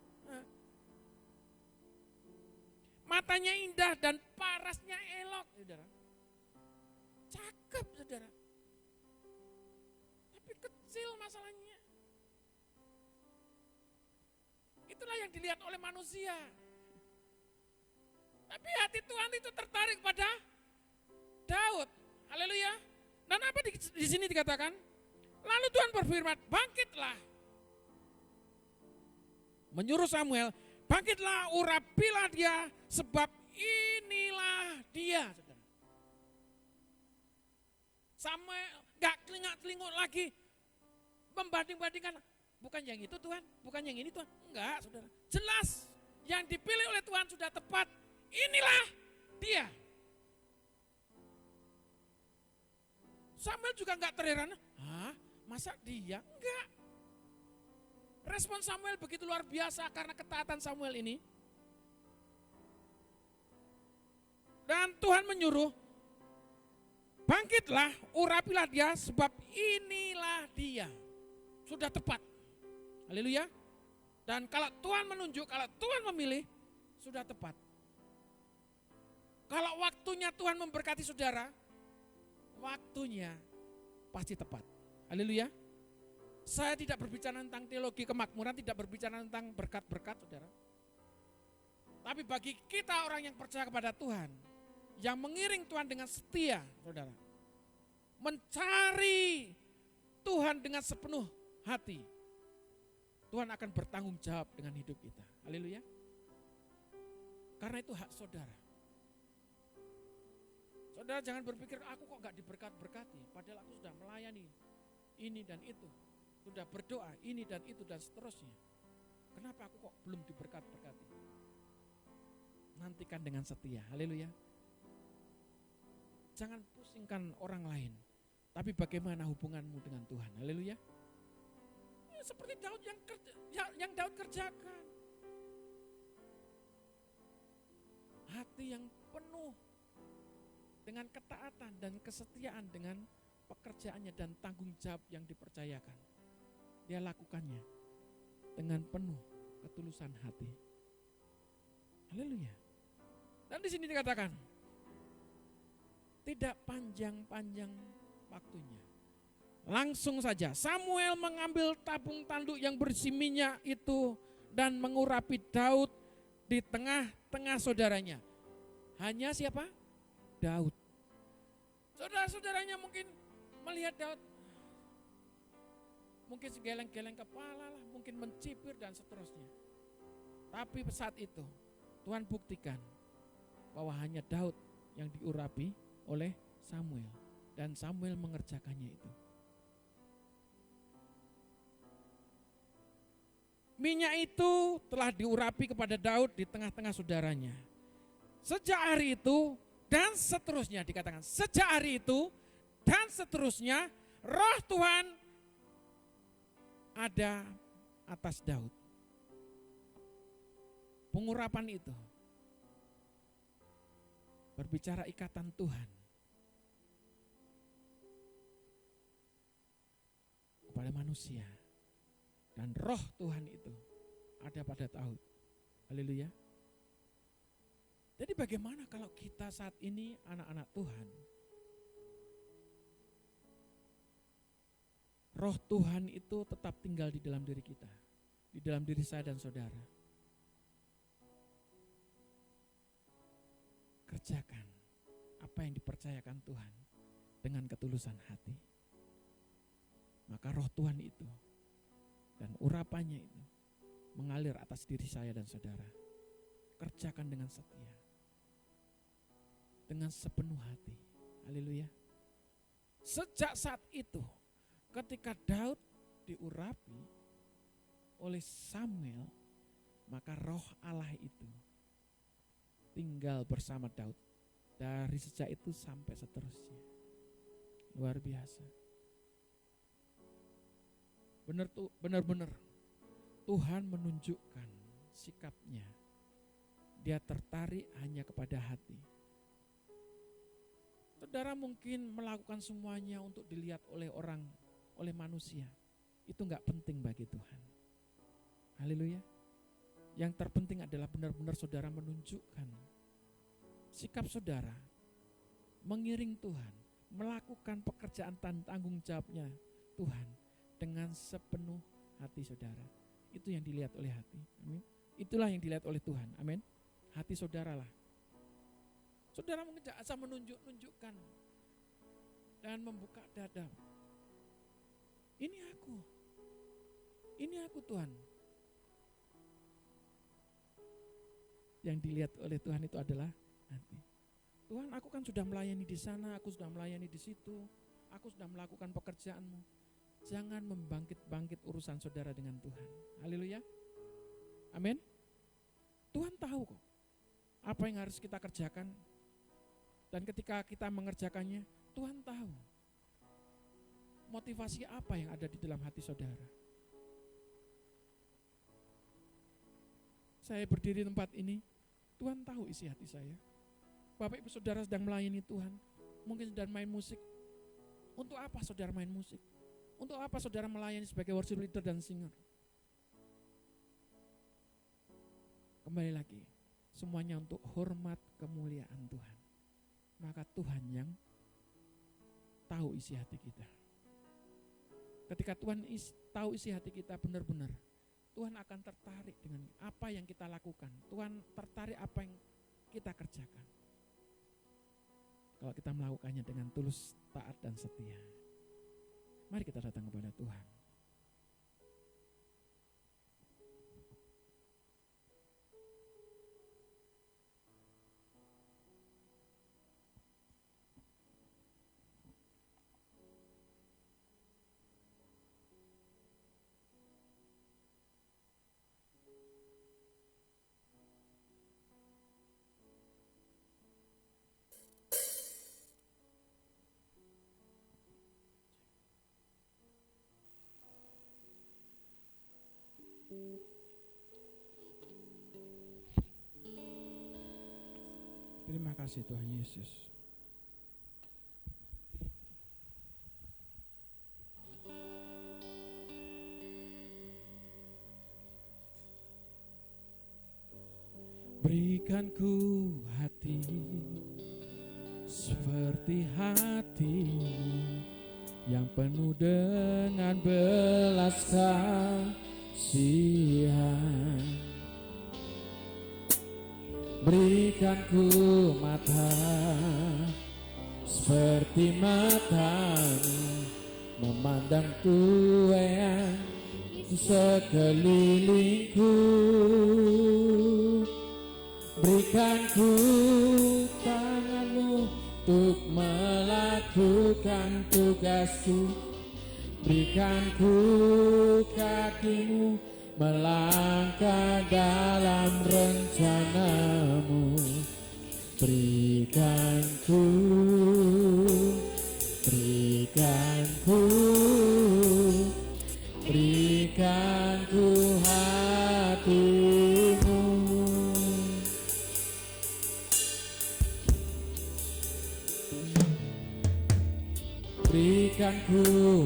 matanya indah dan parasnya elok, saudara. Cakep, saudara. Tapi kecil masalahnya. Itulah yang dilihat oleh manusia. Tapi hati Tuhan itu tertarik pada Daud. Haleluya. Dan apa di sini dikatakan? Lalu Tuhan berfirman, bangkitlah. Menyuruh Samuel, bangkitlah, urapilah dia, sebab inilah dia. Saudara. Samuel gak telinga-telingut lagi, membanding-bandingkan, bukan yang itu Tuhan, bukan yang ini Tuhan. Enggak, saudara. Jelas, yang dipilih oleh Tuhan sudah tepat, inilah dia. Samuel juga enggak terheran, hah, masa dia? Enggak. Respon Samuel begitu luar biasa karena ketaatan Samuel ini. Dan Tuhan menyuruh, bangkitlah, urapilah dia, sebab inilah dia. Sudah tepat. Haleluya. Dan kalau Tuhan menunjuk, kalau Tuhan memilih, sudah tepat. Kalau waktunya Tuhan memberkati saudara, waktunya pasti tepat. Haleluya. Saya tidak berbicara tentang teologi kemakmuran, tidak berbicara tentang berkat-berkat saudara. Tapi bagi kita orang yang percaya kepada Tuhan, yang mengiring Tuhan dengan setia saudara, mencari Tuhan dengan sepenuh hati, Tuhan akan bertanggung jawab dengan hidup kita. Haleluya. Karena itu hak saudara. Saudara jangan berpikir aku kok gak diberkat-berkati, padahal aku sudah melayani ini dan itu. Sudah berdoa ini dan itu dan seterusnya. Kenapa aku kok belum diberkat-berkati? Nantikan dengan setia. Haleluya. Jangan pusingkan orang lain, tapi bagaimana hubunganmu dengan Tuhan. Haleluya. Ya, seperti Daud yang Daud kerjakan. Hati yang penuh dengan ketaatan dan kesetiaan dengan pekerjaannya dan tanggung jawab yang dipercayakan. Dia lakukannya dengan penuh ketulusan hati. Haleluya. Dan di sini dikatakan, tidak panjang-panjang waktunya. Langsung saja Samuel mengambil tabung tanduk yang berisi minyak itu dan mengurapi Daud di tengah-tengah saudaranya. Hanya siapa? Daud. Saudara-saudaranya mungkin melihat Daud, mungkin segeleng-geleng kepala lah, mungkin mencibir dan seterusnya. Tapi saat itu Tuhan buktikan bahwa hanya Daud yang diurapi oleh Samuel. Dan Samuel mengerjakannya itu. Minyak itu telah diurapi kepada Daud di tengah-tengah saudaranya. Sejak hari itu dan seterusnya, dikatakan sejak hari itu dan seterusnya roh Tuhan ada atas Daud. Pengurapan itu berbicara ikatan Tuhan kepada manusia. Dan roh Tuhan itu ada pada Daud. Haleluya. Jadi bagaimana kalau kita saat ini anak-anak Tuhan, roh Tuhan itu tetap tinggal di dalam diri kita, di dalam diri saya dan saudara. Kerjakan apa yang dipercayakan Tuhan dengan ketulusan hati. Maka roh Tuhan itu dan urapannya itu mengalir atas diri saya dan saudara. Kerjakan dengan setia, dengan sepenuh hati. Haleluya. Sejak saat itu, ketika Daud diurapi oleh Samuel, maka roh Allah itu tinggal bersama Daud. Dari sejak itu sampai seterusnya. Luar biasa. Benar-benar Tuhan menunjukkan sikapnya. Dia tertarik hanya kepada hati. Saudara mungkin melakukan semuanya untuk dilihat oleh orang, oleh manusia. Itu enggak penting bagi Tuhan. Haleluya. Yang terpenting adalah benar-benar saudara menunjukkan sikap saudara mengiring Tuhan, melakukan pekerjaan tanggung jawabnya Tuhan dengan sepenuh hati saudara. Itu yang dilihat oleh hati. Amin. Itulah yang dilihat oleh Tuhan. Amin. Hati saudara lah. Saudara mungkin asal menunjukkan dan membuka dada. Ini aku Tuhan. Yang dilihat oleh Tuhan itu adalah hati. Tuhan, aku kan sudah melayani di sana, aku sudah melayani di situ, aku sudah melakukan pekerjaanmu. Jangan membangkit-bangkit urusan saudara dengan Tuhan. Haleluya. Amin. Tuhan tahu kok apa yang harus kita kerjakan. Dan ketika kita mengerjakannya, Tuhan tahu motivasi apa yang ada di dalam hati saudara. Saya berdiri di tempat ini, Tuhan tahu isi hati saya. Bapak ibu saudara sedang melayani Tuhan, mungkin sedang main musik. Untuk apa saudara main musik? Untuk apa saudara melayani sebagai worship leader dan singer? Kembali lagi, semuanya untuk hormat kemuliaan Tuhan. Maka Tuhan yang tahu isi hati kita. Ketika Tuhan tahu isi hati kita benar-benar, Tuhan akan tertarik dengan apa yang kita lakukan. Tuhan tertarik apa yang kita kerjakan. Kalau kita melakukannya dengan tulus, taat dan setia. Mari kita datang kepada Tuhan. Terima kasih Tuhan Yesus. Berikan ku hati seperti hatimu yang penuh dengan belas kasihan. Berikan ku mata seperti matamu memandang Tuhan sekelilingku. Berikan ku tanganmu untuk melakukan tugasku. Berikan ku kakimu melangkah dalam rencanamu. Berikan ku hatimu. Berikan ku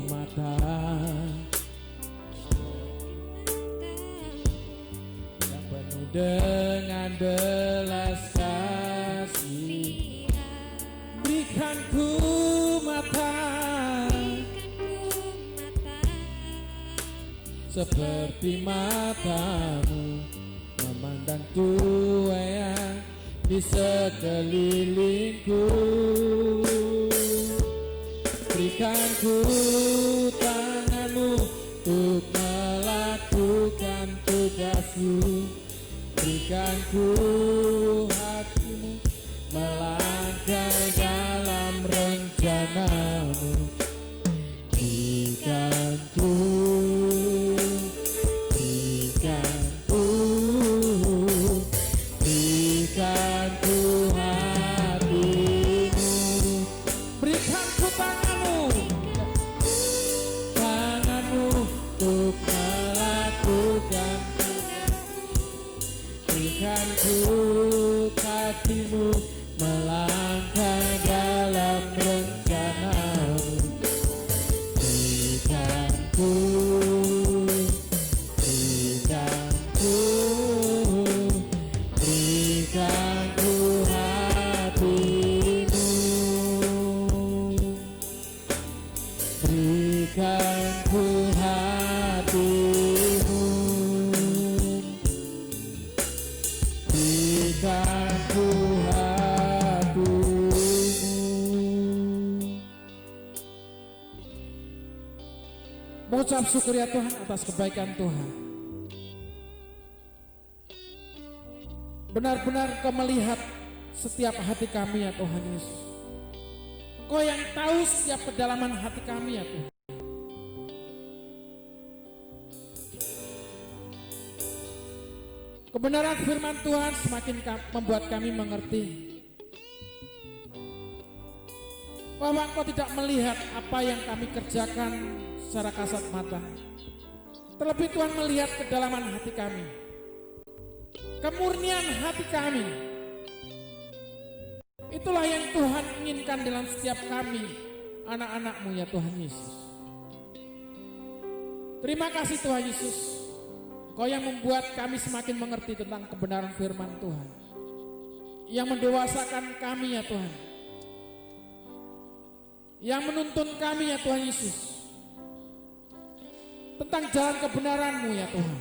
mata yang penuh dengan belas kasih. Berikan ku mata seperti matamu memandang Tuhan di sekelilingku. Berikan ku tanganmu untuk melakukan tugasmu. Berikan ku hatimu melangkah dalam rencanamu. Berikan ku hatimu. Berikan ku tanganmu untuk melakukan. Berikan ku hatimu melangkah dalam rencanamu. Berikan ku hatimu. satu hatimu. Mengucap syukur ya Tuhan atas kebaikan Tuhan. Benar-benar Kau melihat setiap hati kami ya Tuhan Yesus. Kau yang tahu setiap kedalaman hati kami ya Tuhan. Kebenaran firman Tuhan semakin membuat kami mengerti bahwa Engkau tidak melihat apa yang kami kerjakan secara kasat mata. Terlebih Tuhan melihat kedalaman hati kami, kemurnian hati kami. Itulah yang Tuhan inginkan dalam setiap kami, anak-anak-Mu ya Tuhan Yesus. Terima kasih Tuhan Yesus, Kau yang membuat kami semakin mengerti tentang kebenaran firman Tuhan, yang mendewasakan kami ya Tuhan, yang menuntun kami ya Tuhan Yesus tentang jalan kebenaran-Mu ya Tuhan.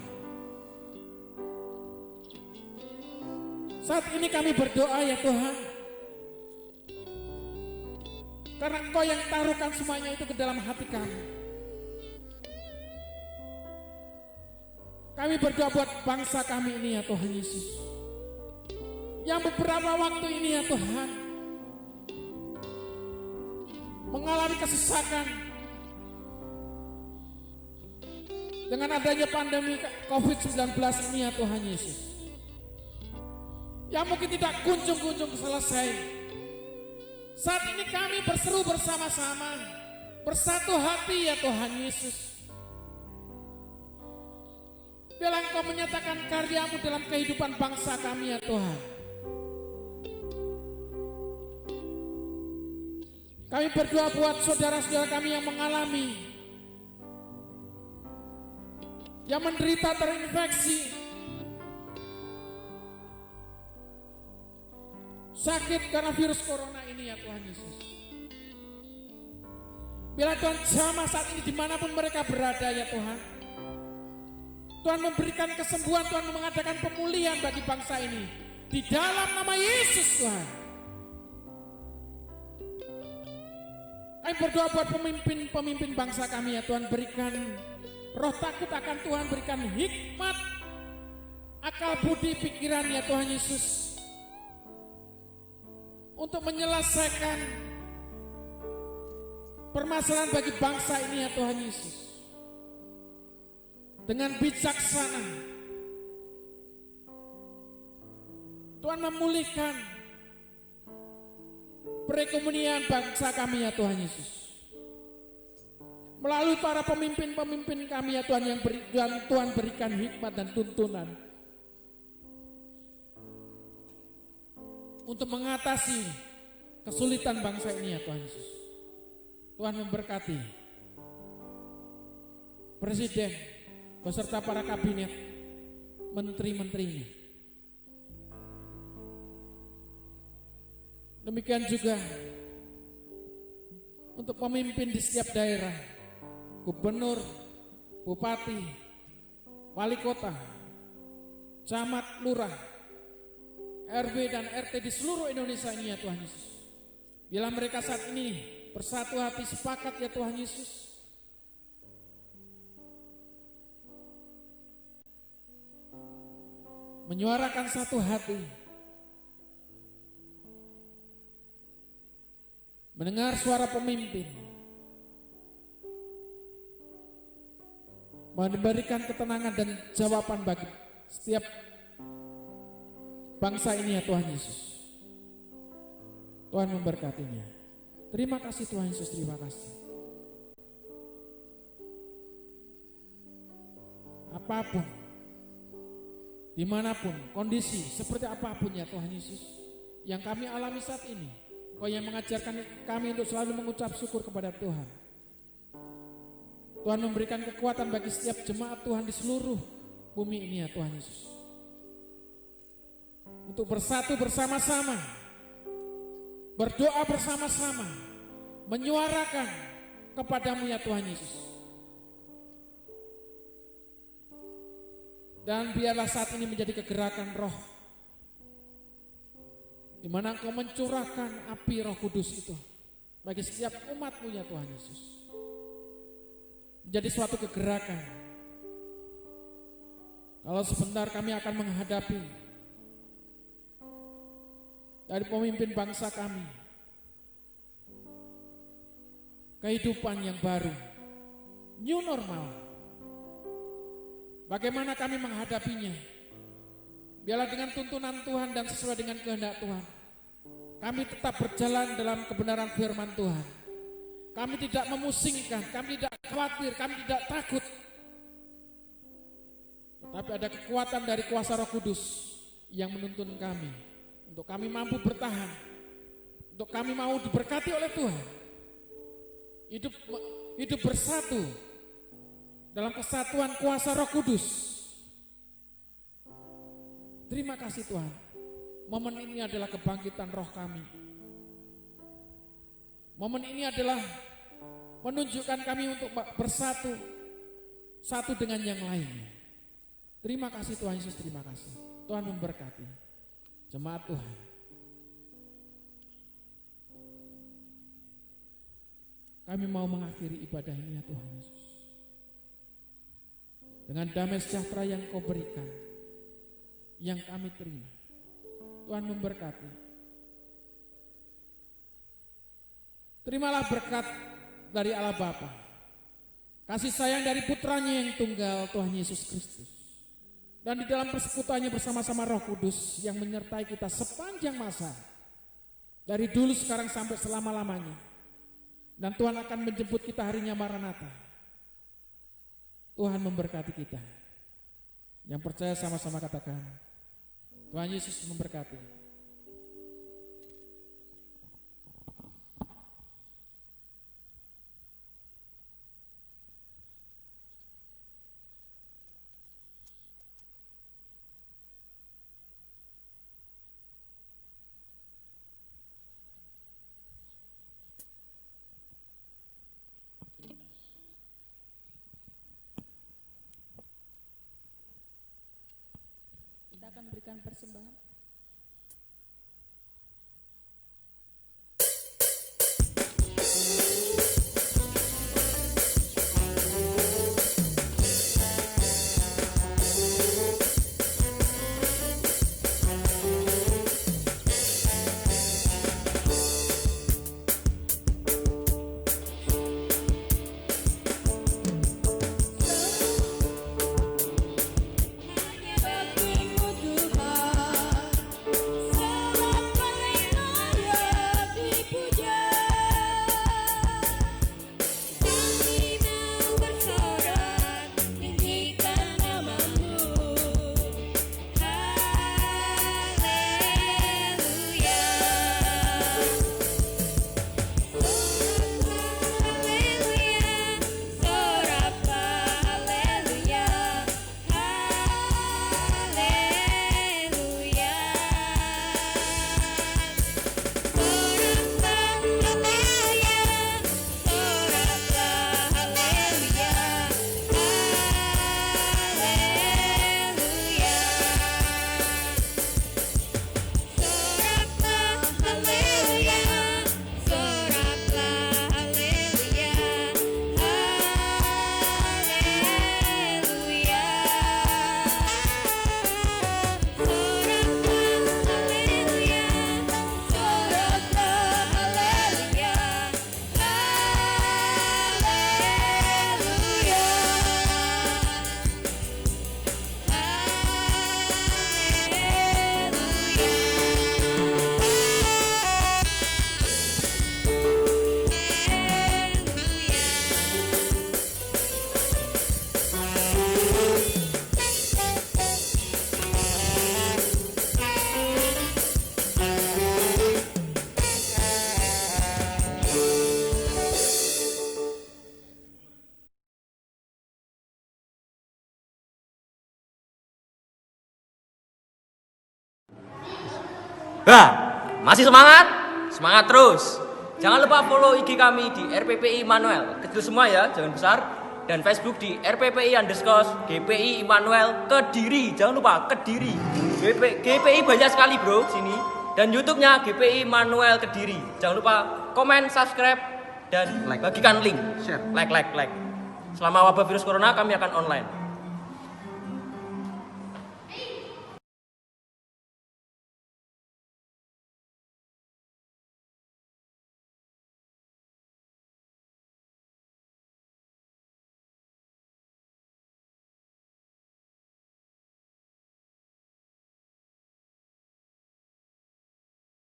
Saat ini kami berdoa ya Tuhan, karena Engkau yang taruhkan semuanya itu ke dalam hati kami. Kami berdoa buat bangsa kami ini ya Tuhan Yesus, yang beberapa waktu ini ya Tuhan mengalami kesesakan dengan adanya pandemi COVID-19 ini ya Tuhan Yesus, yang mungkin tidak kunjung-kunjung selesai. Saat ini kami berseru bersama-sama, bersatu hati ya Tuhan Yesus. Biarlah Engkau menyatakan karya-Mu dalam kehidupan bangsa kami ya Tuhan. Kami berdoa buat saudara-saudara kami yang mengalami, yang menderita terinfeksi sakit karena virus corona ini ya Tuhan Yesus. Biarlah Tuhan jamah saat ini dimanapun mereka berada ya Tuhan, Tuhan memberikan kesembuhan, Tuhan mengadakan pemulihan bagi bangsa ini. Di dalam nama Yesus Tuhan. Kami berdoa buat pemimpin-pemimpin bangsa kami ya Tuhan. Berikan roh takut akan Tuhan. Berikan hikmat, akal budi pikiran ya Tuhan Yesus, untuk menyelesaikan permasalahan bagi bangsa ini ya Tuhan Yesus. Dengan bijaksana Tuhan memulihkan perekonomian bangsa kami ya Tuhan Yesus, melalui para pemimpin-pemimpin kami ya Tuhan, yang Tuhan berikan hikmat dan tuntunan untuk mengatasi kesulitan bangsa ini ya Tuhan Yesus. Tuhan memberkati Presiden beserta para kabinet, menteri-menterinya. Demikian juga untuk pemimpin di setiap daerah, gubernur, bupati, wali kota, camat, lurah, RW dan RT di seluruh Indonesia ini ya Tuhan Yesus. Bila mereka saat ini bersatu hati sepakat ya Tuhan Yesus, menyuarakan satu hati, mendengar suara pemimpin, memberikan ketenangan dan jawaban bagi setiap bangsa ini ya Tuhan Yesus. Tuhan memberkatinya. Terima kasih Tuhan Yesus, terima kasih. Apapun, dimanapun, kondisi seperti apapun ya Tuhan Yesus yang kami alami saat ini, Kau yang mengajarkan kami untuk selalu mengucap syukur kepada Tuhan. Tuhan memberikan kekuatan bagi setiap jemaat Tuhan di seluruh bumi ini ya Tuhan Yesus, untuk bersatu bersama-sama, berdoa bersama-sama, menyuarakan kepadamu ya Tuhan Yesus. Dan biarlah saat ini menjadi kegerakan roh di mana Engkau mencurahkan api Roh Kudus itu bagi setiap umat-Mu ya Tuhan Yesus. Menjadi suatu kegerakan. Kalau sebentar kami akan menghadapi dari pemimpin bangsa kami kehidupan yang baru, new normal. Bagaimana kami menghadapinya? Biarlah dengan tuntunan Tuhan dan sesuai dengan kehendak Tuhan, kami tetap berjalan dalam kebenaran firman Tuhan. Kami tidak memusingkan, kami tidak khawatir, kami tidak takut. Tetapi ada kekuatan dari kuasa Roh Kudus yang menuntun kami, untuk kami mampu bertahan, untuk kami mau diberkati oleh Tuhan. Hidup bersatu dalam kesatuan kuasa Roh Kudus. Terima kasih Tuhan. Momen ini adalah kebangkitan roh kami. Momen ini adalah menunjukkan kami untuk bersatu satu dengan yang lainnya. Terima kasih Tuhan Yesus, terima kasih. Tuhan memberkati jemaat Tuhan. Kami mau mengakhiri ibadah ini ya Tuhan Yesus, dengan damai sejahtera yang Kau berikan, yang kami terima. Tuhan memberkati. Terimalah berkat dari Allah Bapa, kasih sayang dari putranya yang tunggal Tuhan Yesus Kristus, dan di dalam persekutuannya bersama-sama Roh Kudus yang menyertai kita sepanjang masa, dari dulu sekarang sampai selama-lamanya. Dan Tuhan akan menjemput kita harinya Maranatha. Tuhan memberkati kita. Yang percaya sama-sama katakan, Tuhan Yesus memberkati. Kita akan berikan persembahan. Bah, masih semangat? Semangat terus. Jangan lupa follow IG kami di RPPI Immanuel. Kecil semua ya, jangan besar. Dan Facebook di RPPI_GPI Immanuel Kediri. Jangan lupa Kediri. GPI banyak sekali bro sini. dan YouTube-nya GPI Manuel Kediri. Jangan lupa komen, subscribe, dan bagikan link. Share. Like. Selama wabah virus corona kami akan online.